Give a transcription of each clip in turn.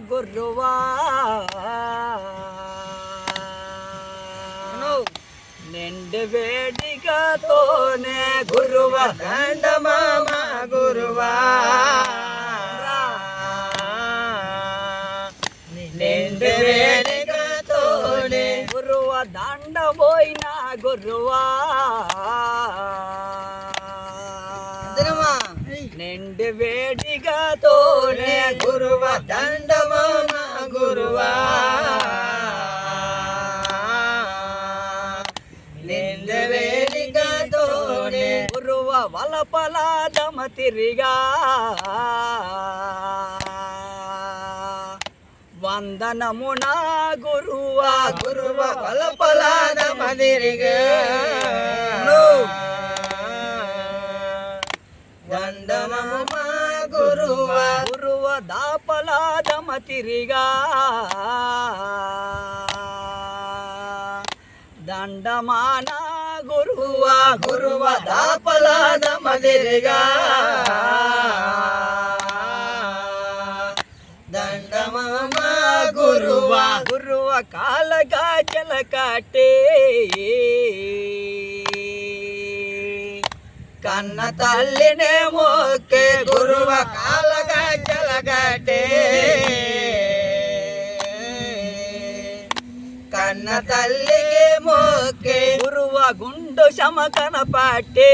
గురువా నిండు వేడికతోనే గురువ దండమామ గురువా నిండు వేడికతోనే గురువ దండబోయిన గురువా నిండు వేడికతోనే గురువ దండమామ గురువా నిండు వేడికతోనే గురువ వలపలాదమ తిరిగా వందనమునా గురువా గురువ వలపలాదమ తిరిగా వందనమ గురువా గురువ దాపలాదమ తిరిగా దండమాన గురువా గురువ దాపలాదమ తిరిగా దండమామ గురువా గురువ కాలగా జలకట్టే కన్న తల్లినే మోకే గురువ కాలగా జలగటే కన్న తల్లికి మోకే గురువ గుండు శమకన పట్టే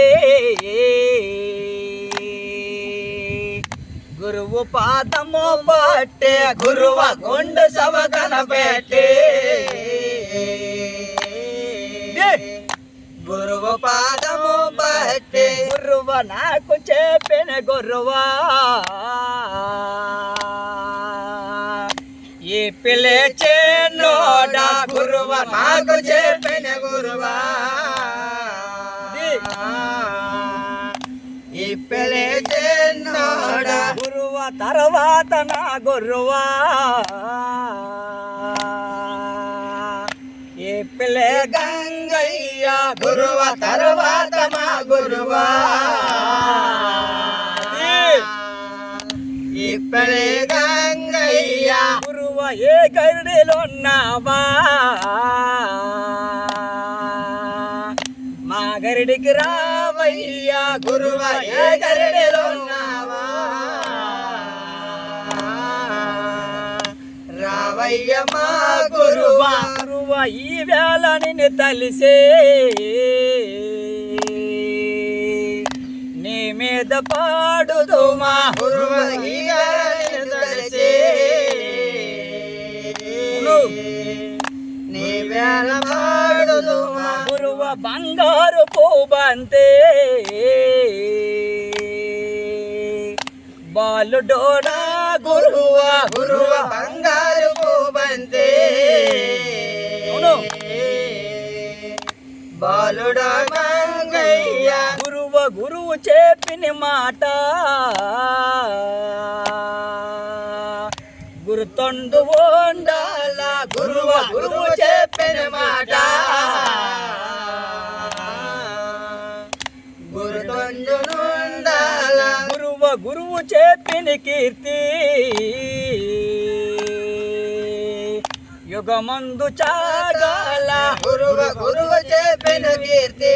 గురువు పాదము పట్టే గురువ గుండు సమకన పెట్టే గురువు పాదము పట్టే గురువ నాకు చెప్పిన గురువా ఈ పిలిచే నోడా గురువ నాకు చెప్పిన గురువా ఇప్పలే నోడా గురువ తర్వాత నా గురువా ఈ పిలే గంగయ్య గురువ తర్వాత మా గురువా ఇప్పలే గంగయ్య గురువ ఏ గరిడిలోన్నావా మా గరిడికి రావయ్యా గురువ ఏ గరిడిలోన్నావా రావయ్య మా గురువా గురువ ఈ వేళ నిన్ను తలిసే నీ మీద పాడుదుమా గురువ ఈ తెలిసే నీ వేళ పాడుదుమా గురువ బంగారు పూబంతే బాలుడోడా గురువ గురువ బంగారు పూబంతే బాలుడ మంగయ్య గురువ గురువు చెప్పిన మాట గురుతొండు ఉండాల గురువ గురువు చెప్పిన మాట గురుతొండునుండాల గురువ గురువు చెప్పిన కీర్తి యుగమందు చాగాల గురువ గురువు చెప్పిన కీర్తి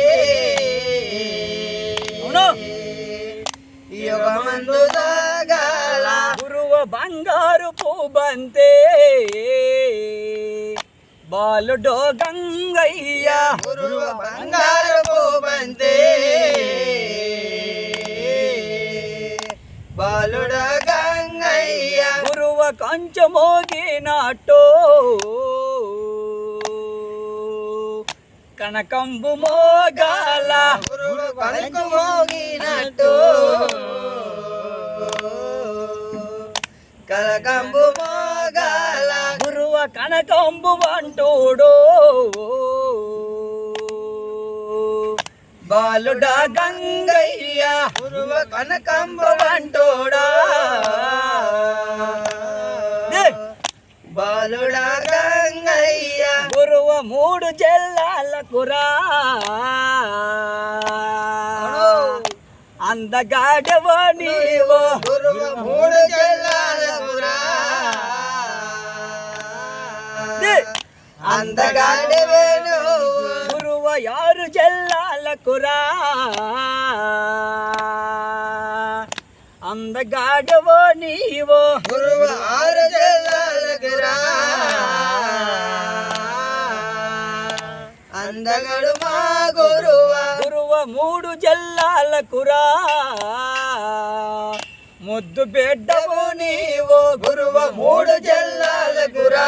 యుగమందు సాగాల గురువ బంగారు పూబంతే బాలుడో గంగయ్య గురువ బంగారు పూబంతే బాలుడ గంగయ్య గురువ కొంచెమోగినట్టు కనకంబు మోగాల గురువ కనకు మోగినట్టు కలకంబు మోగాల గురువ కనకంబు అంటూడు బాలుడ గంగయ్య గురువ కనకంబు అంటోడా బాలుడ గంగయ్య గురువ మూడు జిల్లాలకురా అందగాడవ నీవో గురువ మూడు జిల్లాలకురా అందగాడివే నువ్వు గురువ యారు జల్లాలకురా అందగాడవో నీవో గురువు ఆరు జిల్లాలకురా అందగడు మా గురువ గురువ మూడు జల్లాలకురా ముద్దు బిడ్డవు నీవో గురువ మూడు జిల్లాలకురా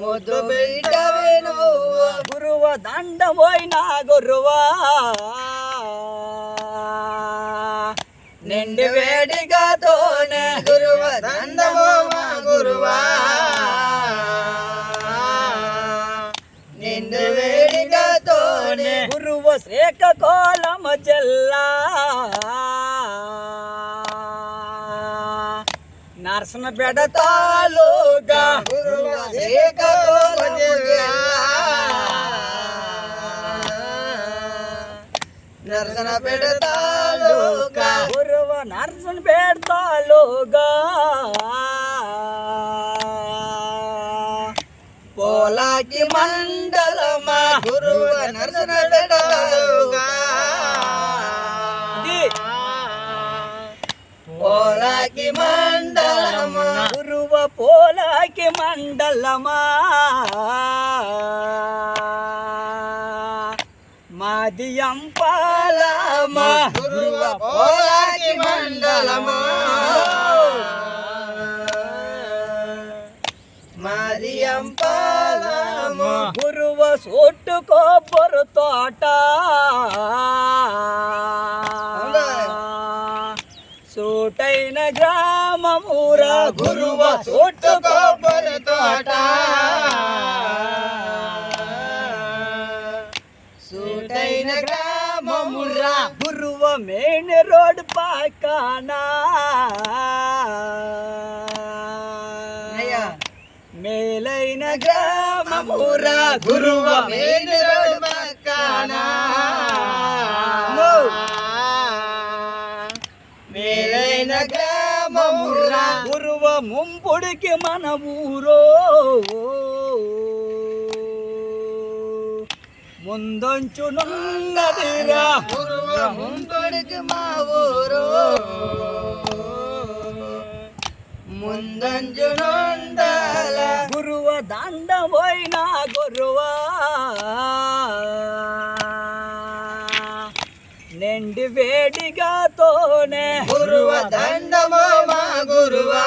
ముద్దు బిడ్డవే నువ్వు గురువ దండమోయినా గురువా నిండి వేడిగాతోనే గురువ దండమో మా గురువా నిండు వేడిగాతోనే గురువ శ్రీకాకుళం జిల్లా నరసనపేట తాలూకా గురువ శ్రీకాకుళం జిల్లా నరసనపేట తాలూకా గురువ నరసనపేట తాలూకా పోలాకి మండలమా గురువ నరసనపేట తాలూకా పోలాకి మండలమా గురువ పోలాకి మండలమా మాది అంపాలమా గురువ పోలాకి మండలమా మాది అంపాలమా గురువ సొట్టుకోపరు తోట సూటైన గ్రామమురా గురువ సొట్టుకోపరు తోట సూటైన గ్రామమురా గురువ మెయిన్ రోడ్ పక్కన మేలైన గ్రామమురా గురువ మెయిన్ రోడ్ పక్కన మేలైన గ్రామమురా గురువ ముంపుడికి మన ఊరో ముందంచునున్నదిరా గురువ ముందుడికి మా ఊరు ముందంజునుండాల గురువ దండపోయినా గురువా నిండి వేడిగాతోనే గురువ దండమో మా గురువా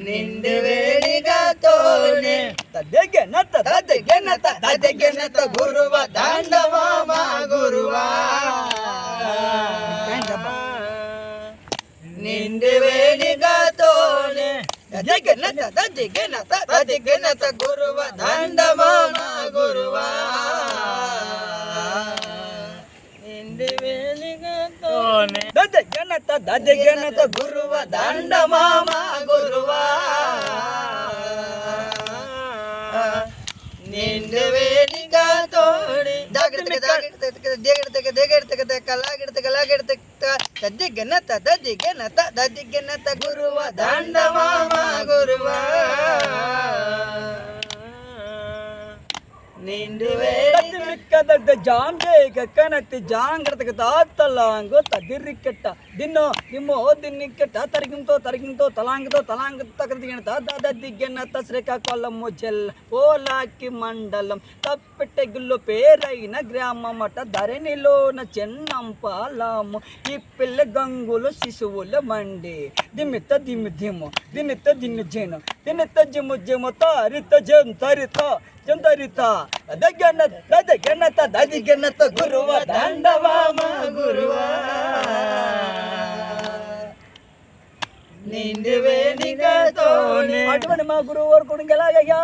నిండు వేడిగాతోనే తద్దెగెనత తదగెనత గురువ దండమో మా గురువా నిండు వేడిగాతోనే తదగెనత గురువ దండమో మా గురువా నిండు వేడిగాతోనే దద్దెగెనత గురువ దండమో మా గురువా నిండు వేడిగా తోడి దదిగెనత గురువ దండమా మా గురువా నిండు ಕದಗ ಜಾಂಬೇಗ ಕನತಿ ಜಾಂಗ್ರತಗ ತಾತಲಾಂಗೋ ತದಿರಿಕೆಟ್ಟ ದಿನ್ನೋ ನಿಮ್ಮೋ ದಿನ್ನಿಕೆಟ್ಟ ತರಗಿಂತೋ ತಲಾಂಗతో తగదిగిన దాదిగెనత శ్రీకాకుళం జిల్లా పోలాకి మండలం తప్పెట్టెగుల్లో పేరైన గ్రామమట ధరణిలోన చెన్నంపాలము ఈ పిల్ల గంగులు శిశువుల మండి దిమ్మిత దిమ్మి దిమ్ము దిన్నిత దిన్ని జేను దిన్నిత జిమ్ము జిమ్ము తారిత జంతరిత జంతరిత దదిగెనత గురువ దండవా మా గురువా నిండు వేడిగా తోనే అటువంటి మా గురువు వరకు ఎలాగయ్యా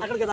అక్కడికి